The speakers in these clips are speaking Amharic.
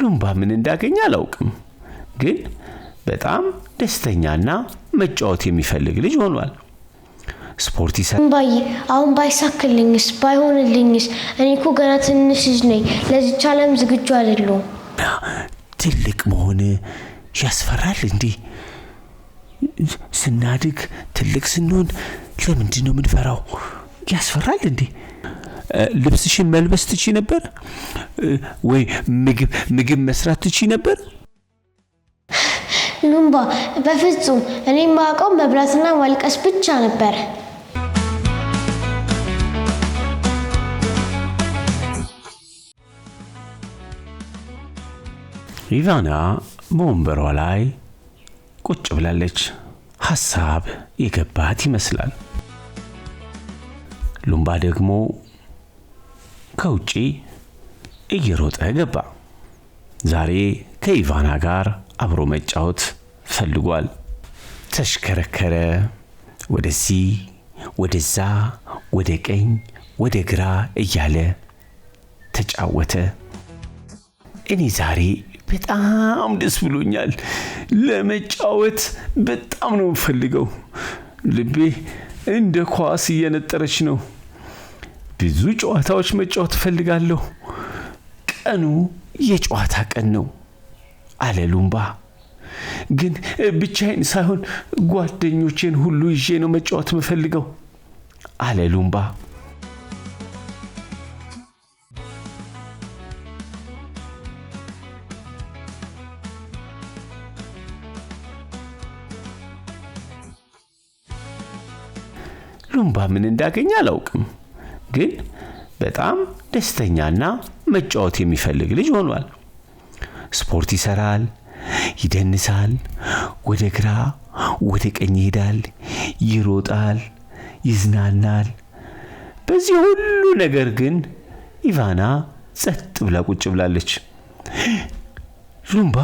ሉምባ ምን እንዳገኘ አላውቅም፣ ግን በጣም ደስተኛና መጫወት የሚፈልግ ልጅ ሆኗል። ስፖርት ይሰራል። ባይ አሁን ባይሳክልኝስ ባይሆንልኝስ እኔ እኮ ገና ትንሽ ልጅ ነኝ፣ ለዚህ ዓለም ዝግጁ አይደለሁም። ትልቅ መሆን ያስፈራል እንዴ? ስናድግ ትልቅ ስንሆን ለምንድን ነው የምንፈራው? ያስፈራል እንዴ? ልብስሽን መልበስ ትቺ ነበር ወይ ምግብ መስራት ትቺ ነበር? ሉምባ በፍጹም እኔ ማውቀው መብላትና ማልቀስ ብቻ ነበር። ኢቫና በወንበሯ ላይ ቁጭ ብላለች። ሐሳብ የገባት ይመስላል። ሉምባ ደግሞ ከውጪ እየሮጠ ገባ። ዛሬ ከኢቫና ጋር አብሮ መጫወት ፈልጓል። ተሽከረከረ፣ ወደዚህ ወደዛ፣ ወደ ቀኝ ወደ ግራ እያለ ተጫወተ። እኔ ዛሬ በጣም ደስ ብሎኛል። ለመጫወት በጣም ነው ፈልገው። ልቤ እንደ ኳስ እየነጠረች ነው። ብዙ ጨዋታዎች መጫወት ፈልጋለሁ። ቀኑ የጨዋታ ቀን ነው አለ ሉምባ። ግን ብቻዬን ሳይሆን ጓደኞቼን ሁሉ ይዤ ነው መጫወት የምፈልገው አለ ሉምባ። ሉምባ ምን እንዳገኘ አላውቅም፣ ግን በጣም ደስተኛና መጫወት የሚፈልግ ልጅ ሆኗል። ስፖርት ይሰራል፣ ይደንሳል፣ ወደ ግራ ወደ ቀኝ ይሄዳል፣ ይሮጣል፣ ይዝናናል። በዚህ ሁሉ ነገር ግን ኢቫና ጸጥ ብላ ቁጭ ብላለች። ሉምባ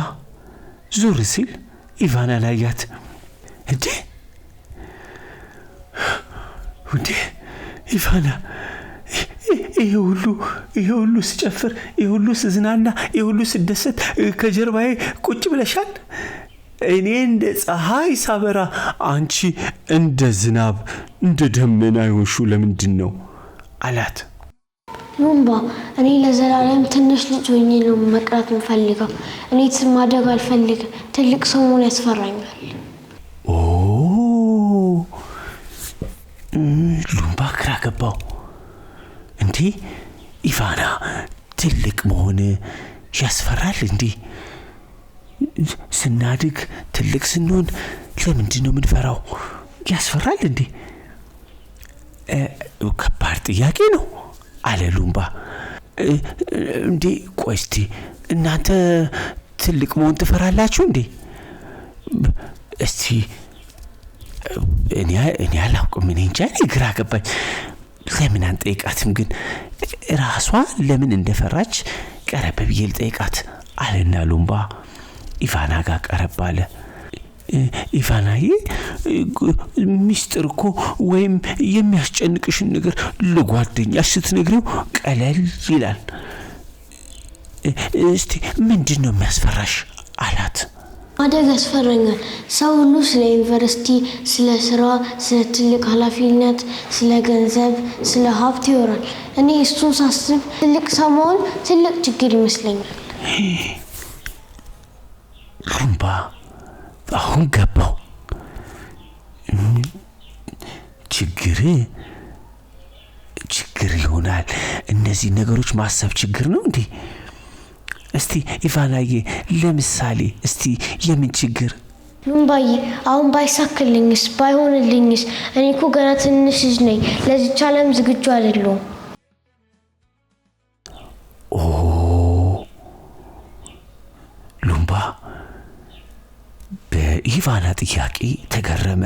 ዞር ሲል ኢቫና ላያት። እንዴ ኢቫና፣ ይሄ ሁሉ ስጨፍር፣ ይሄ ሁሉ ስዝናና፣ ይሄ ሁሉ ስደሰት ከጀርባዬ ቁጭ ብለሻል። እኔ እንደ ፀሐይ ሳበራ፣ አንቺ እንደ ዝናብ እንደ ደመና ይሆንሽው ለምንድን ነው አላት። ሉምባ እኔ ለዘላለም ትንሽ ልጅ ሆኜ ነው መቅረት የምፈልገው። እኔ ማደግ አልፈልግም። ትልቅ ሰው መሆን ያስፈራኛል። ሉምባ ግራ ገባው። እንዴ ኢቫና፣ ትልቅ መሆን ያስፈራል እንዴ? ስናድግ ትልቅ ስንሆን ለምንድን ነው የምንፈራው? ያስፈራል እንዴ? ከባድ ጥያቄ ነው አለ ሉምባ። እንዴ ቆይ እስቲ እናንተ ትልቅ መሆን ትፈራላችሁ እንዴ? እስቲ እኔ አላውቅም። እኔ እንጃ፣ ግራ ገባኝ። ለምን አንጠይቃትም ግን? ራሷ ለምን እንደፈራች ቀረብ ብዬ ልጠይቃት አለና ሉምባ ኢቫና ጋር ቀረብ አለ። ኢቫናዬ፣ ሚስጥር እኮ ወይም የሚያስጨንቅሽን ነገር ለጓደኛሽ ስትነግሪው ቀለል ይላል። እስቲ ምንድን ነው የሚያስፈራሽ አላት። ማደግ ያስፈራኛል። ሰው ሁሉ ስለ ዩኒቨርሲቲ፣ ስለ ስራ፣ ስለ ትልቅ ኃላፊነት፣ ስለ ገንዘብ፣ ስለ ሀብት ይወራል። እኔ እሱን ሳስብ ትልቅ ሰው መሆን ትልቅ ችግር ይመስለኛል። ሉምባ አሁን ገባው። ችግር ይሆናል። እነዚህ ነገሮች ማሰብ ችግር ነው እንዴ? እስቲ ኢቫናዬ፣ ለምሳሌ እስቲ የምን ችግር? ሉምባዬ አሁን ባይሳክልኝስ ባይሆንልኝስ እኔ እኮ ገና ትንሽ ልጅ ነኝ፣ ለዚህ ዓለም ዝግጁ አይደለሁም። ሉምባ በኢቫና ጥያቄ ተገረመ።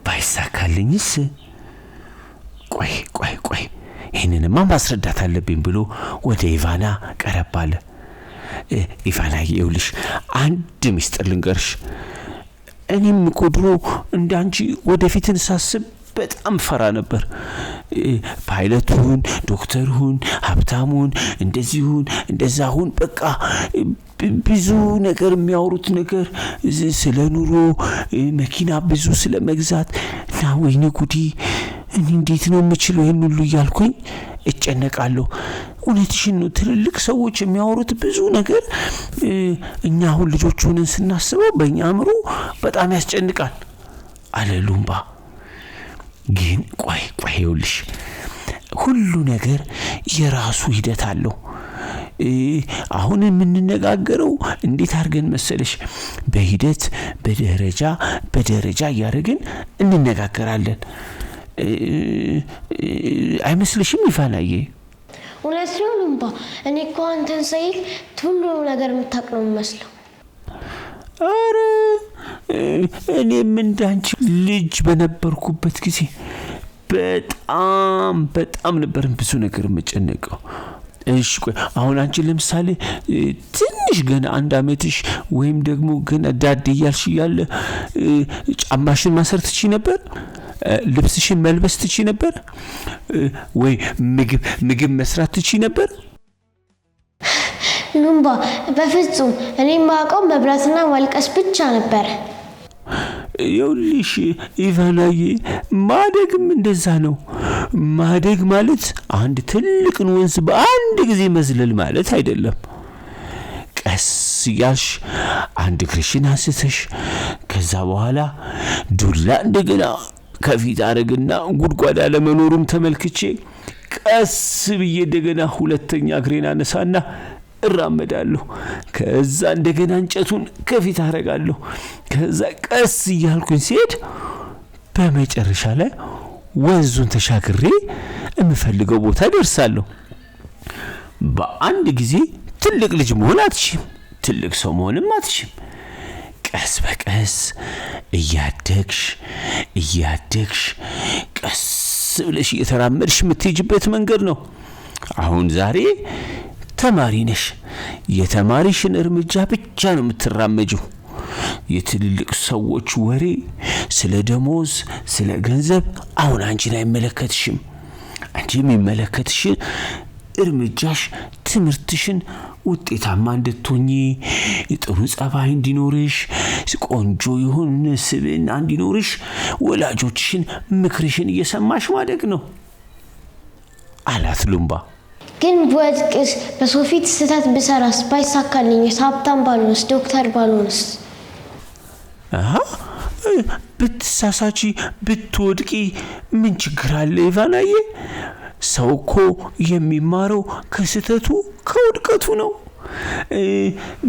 ባይሳካልኝስ? ቆይ ይህንንማ ማስረዳት አለብኝ ብሎ ወደ ኢቫና ቀረብ አለ። ኢቫናዬ፣ ይኸውልሽ አንድ ሚስጥር ልንገርሽ። እኔም እኮ ድሮ እንዳንቺ ወደፊትን ሳስብ በጣም ፈራ ነበር። ፓይለቱን፣ ዶክተሩን፣ ሀብታሙን፣ እንደዚሁን እንደዛሁን በቃ ብዙ ነገር የሚያወሩት ነገር ስለ ኑሮ፣ መኪና ብዙ ስለ መግዛት እና ወይኔ ጉዲ እኔ እንዴት ነው የምችለው ይሄን ሁሉ እያልኩኝ እጨነቃለሁ። እውነትሽን ነው። ትልልቅ ሰዎች የሚያወሩት ብዙ ነገር እኛ አሁን ልጆች ሆነን ስናስበው በእኛ አእምሮ በጣም ያስጨንቃል አለ ሉምባ። ግን ቆይ ይኸውልሽ ሁሉ ነገር የራሱ ሂደት አለው። አሁን የምንነጋገረው እንዴት አድርገን መሰለሽ በሂደት በደረጃ እያደረግን እንነጋገራለን። አይመስልሽም ይፋናዬ? እውነት ነው ሉምባ። እኔ እኮ አንተን ሳይ ሁሉንም ነገር የምታውቅ ነው የሚመስለው። አረ እኔም እንዳንቺ ልጅ በነበርኩበት ጊዜ በጣም ነበር ብዙ ነገር የምጨነቀው። እሺ ቆይ አሁን አንቺ ለምሳሌ ትንሽ ገና 1 አመትሽ ወይም ደግሞ ገና ዳዴ እያልሽ እያለ ጫማሽን ማሰር ትችይ ነበር? ልብስሽን መልበስ ትችይ ነበር? ወይ ምግብ መስራት ትችይ ነበር? ሉምባ በፍጹም እኔ ማውቀው መብላትና ማልቀስ ብቻ ነበር። ይኸውልሽ ኢቫናዬ ማደግም እንደዛ ነው። ማደግ ማለት አንድ ትልቅን ወንዝ በአንድ ጊዜ መዝለል ማለት አይደለም። ቀስ ያልሽ አንድ እግርሽን አንስተሽ ከዛ በኋላ ዱላ እንደገና ከፊት አረግና ጉድጓድ አለመኖሩን ተመልክቼ ቀስ ብዬ እንደገና ሁለተኛ እግሬን አነሳና እራመዳለሁ። ከዛ እንደገና እንጨቱን ከፊት አረጋለሁ። ከዛ ቀስ እያልኩኝ ሲሄድ በመጨረሻ ላይ ወንዙን ተሻግሬ የምፈልገው ቦታ ደርሳለሁ። በአንድ ጊዜ ትልቅ ልጅ መሆን አትችም፣ ትልቅ ሰው መሆንም አትችም። ቀስ በቀስ እያደግሽ ቀስ ብለሽ እየተራመድሽ የምትሄጂበት መንገድ ነው። አሁን ዛሬ ተማሪ ነሽ። የተማሪሽን እርምጃ ብቻ ነው የምትራመጂው። የትልልቅ ሰዎች ወሬ ስለ ደሞዝ፣ ስለ ገንዘብ አሁን አንቺን አይመለከትሽም። አንቺ የሚመለከትሽ እርምጃሽ ትምህርትሽን ውጤታማ እንድትሆኚ፣ ጥሩ ጸባይ እንዲኖርሽ፣ ቆንጆ የሆነ ስብዕና እንዲኖርሽ ወላጆችሽን ምክርሽን እየሰማሽ ማደግ ነው አላት ሉምባ። ግን በወድቅስ በሰው ፊት ስህተት ብሰራስ ባይሳካልኝስ? ሀብታም ባልሆንስ? ዶክተር ባልሆንስ? ብትሳሳቺ ብትወድቂ ምን ችግር አለ ኢቫናዬ? ሰው እኮ የሚማረው ከስህተቱ ከውድቀቱ ነው።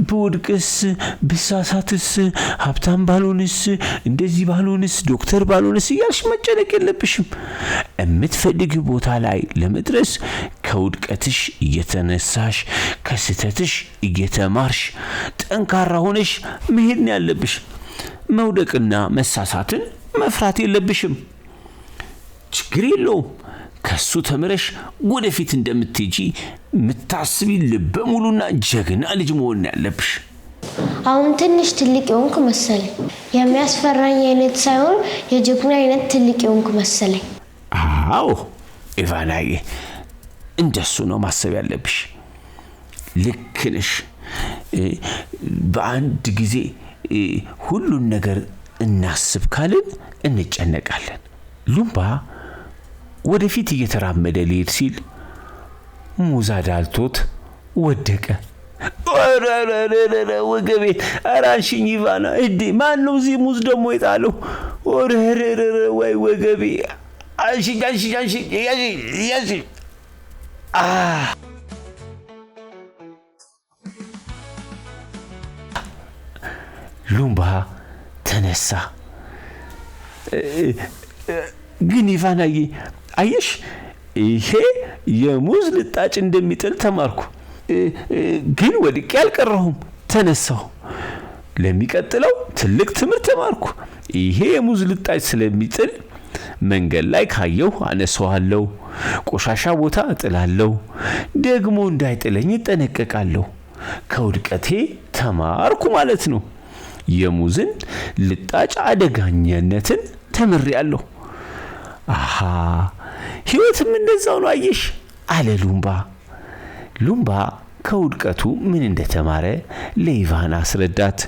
ብወድቅስ ብሳሳትስ ሀብታም ባልሆንስ እንደዚህ ባልሆንስ ዶክተር ባልሆንስ እያልሽ መጨነቅ የለብሽም። የምትፈልጊ ቦታ ላይ ለመድረስ ከውድቀትሽ እየተነሳሽ ከስህተትሽ እየተማርሽ ጠንካራ ሆነሽ መሄድ ነው ያለብሽ። መውደቅና መሳሳትን መፍራት የለብሽም። ችግር የለውም። ከሱ ተምረሽ ወደፊት እንደምትጂ ምታስቢ ልበ ሙሉና ጀግና ልጅ መሆን ያለብሽ። አሁን ትንሽ ትልቅ የሆንኩ መሰለኝ። የሚያስፈራኝ አይነት ሳይሆን የጀግና አይነት ትልቅ የሆንኩ መሰለኝ። አዎ ኢቫናዬ እንደሱ ነው ማሰብ ያለብሽ። ልክ ነሽ። በአንድ ጊዜ ሁሉን ነገር እናስብ ካልን እንጨነቃለን። ሉምባ ወደፊት እየተራመደ ሊሄድ ሲል ሙዝ አዳልቶት ወደቀ። ወገቤ አራንሽኝ ኢቫና። እዴ ማን ነው እዚህ ሙዝ ደግሞ የጣለው? ወይ ወገቤ አንሽኝ። ሉምባ ተነሳ። ግን ኢቫናዬ አየሽ ይሄ የሙዝ ልጣጭ እንደሚጥል ተማርኩ። ግን ወድቄ አልቀረሁም፣ ተነሳሁ። ለሚቀጥለው ትልቅ ትምህርት ተማርኩ። ይሄ የሙዝ ልጣጭ ስለሚጥል መንገድ ላይ ካየሁ አነሳዋለሁ፣ ቆሻሻ ቦታ እጥላለሁ፣ ደግሞ እንዳይጥለኝ እጠነቀቃለሁ። ከውድቀቴ ተማርኩ ማለት ነው። የሙዝን ልጣጭ አደጋኛነትን ተምሬያለሁ። አሃ ህይወትም እንደዛው ነው አየሽ አለ ሉምባ። ሉምባ ከውድቀቱ ምን እንደተማረ ለኢቫና አስረዳት።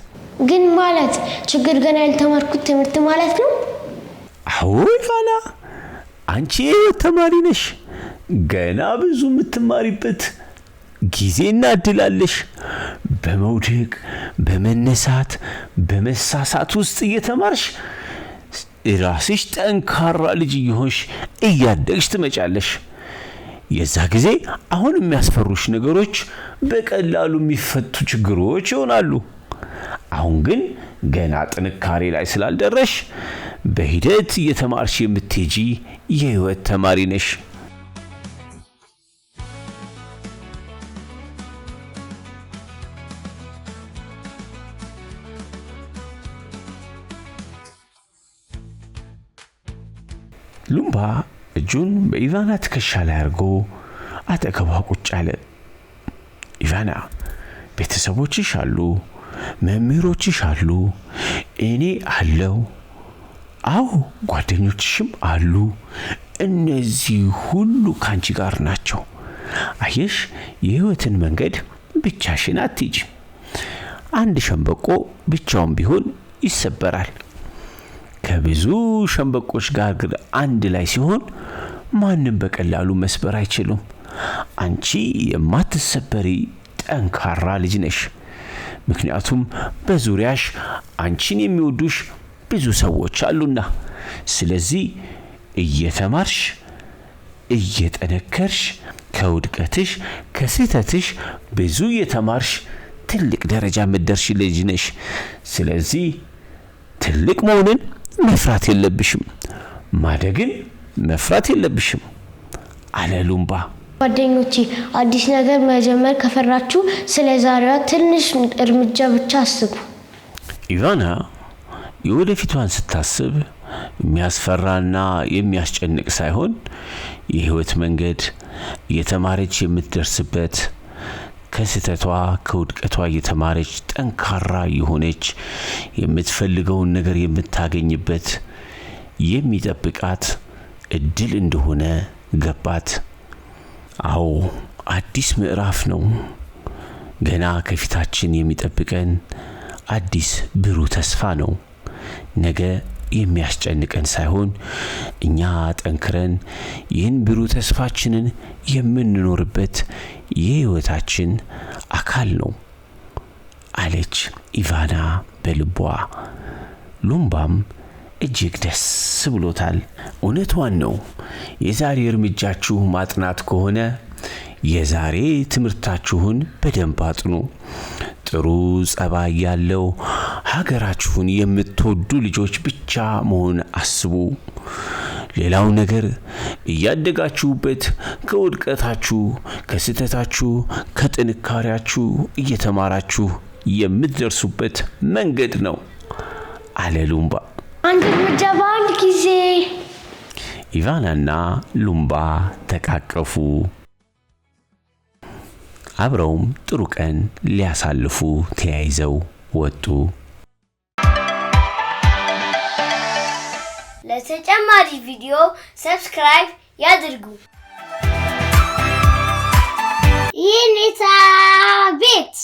ግን ማለት ችግር ገና ያልተማርኩት ትምህርት ማለት ነው? አዎ ኢቫና አንቺ ተማሪ ነሽ። ገና ብዙ የምትማሪበት ጊዜና እድል አለሽ። በመውደቅ በመነሳት በመሳሳት ውስጥ እየተማርሽ ራስሽ ጠንካራ ልጅ እየሆንሽ እያደግሽ ትመጫለሽ። የዛ ጊዜ አሁን የሚያስፈሩሽ ነገሮች በቀላሉ የሚፈቱ ችግሮች ይሆናሉ። አሁን ግን ገና ጥንካሬ ላይ ስላልደረሽ በሂደት እየተማርሽ የምትሄጂ የህይወት ተማሪ ነሽ። ሉምባ እጁን በኢቫና ትከሻ ላይ አድርጎ አጠገቧ ቁጭ አለ። ኢቫና ቤተሰቦችሽ አሉ፣ መምህሮችሽ አሉ፣ እኔ አለው። አዎ ጓደኞችሽም አሉ። እነዚህ ሁሉ ካንቺ ጋር ናቸው። አየሽ የህይወትን መንገድ ብቻሽን አትሂጂ። አንድ ሸምበቆ ብቻውን ቢሆን ይሰበራል። ከብዙ ሸምበቆች ጋር አንድ ላይ ሲሆን ማንም በቀላሉ መስበር አይችሉም። አንቺ የማትሰበሪ ጠንካራ ልጅ ነሽ። ምክንያቱም በዙሪያሽ አንቺን የሚወዱሽ ብዙ ሰዎች አሉና። ስለዚህ እየተማርሽ እየጠነከርሽ ከውድቀትሽ ከስህተትሽ ብዙ እየተማርሽ ትልቅ ደረጃ መድረሽ ልጅ ነሽ። ስለዚህ ትልቅ መሆንን መፍራት የለብሽም፣ ማደግን መፍራት የለብሽም አለ ሉምባ። ጓደኞቼ አዲስ ነገር መጀመር ከፈራችሁ ስለ ዛሬዋ ትንሽ እርምጃ ብቻ አስቡ። ኢቫና የወደፊቷን ስታስብ የሚያስፈራና የሚያስጨንቅ ሳይሆን የህይወት መንገድ እየተማረች የምትደርስበት ከስህተቷ ከውድቀቷ እየተማረች ጠንካራ የሆነች የምትፈልገውን ነገር የምታገኝበት የሚጠብቃት እድል እንደሆነ ገባት። አዎ አዲስ ምዕራፍ ነው። ገና ከፊታችን የሚጠብቀን አዲስ ብሩህ ተስፋ ነው። ነገ የሚያስጨንቀን ሳይሆን እኛ ጠንክረን ይህን ብሩህ ተስፋችንን የምንኖርበት የህይወታችን አካል ነው አለች ኢቫና በልቧ። ሉምባም እጅግ ደስ ብሎታል። እውነቷን ነው። የዛሬ እርምጃችሁ ማጥናት ከሆነ የዛሬ ትምህርታችሁን በደንብ አጥኑ። ጥሩ ጸባይ ያለው ሀገራችሁን የምትወዱ ልጆች ብቻ መሆን አስቡ። ሌላው ነገር እያደጋችሁበት ከውድቀታችሁ ከስህተታችሁ ከጥንካሬያችሁ እየተማራችሁ የምትደርሱበት መንገድ ነው አለ ሉምባ። አንድ እርምጃ በአንድ ጊዜ። ኢቫናና ሉምባ ተቃቀፉ። አብረውም ጥሩ ቀን ሊያሳልፉ ተያይዘው ወጡ። ለተጨማሪ ቪዲዮ ሰብስክራይብ ያድርጉ። የኔታ ቤት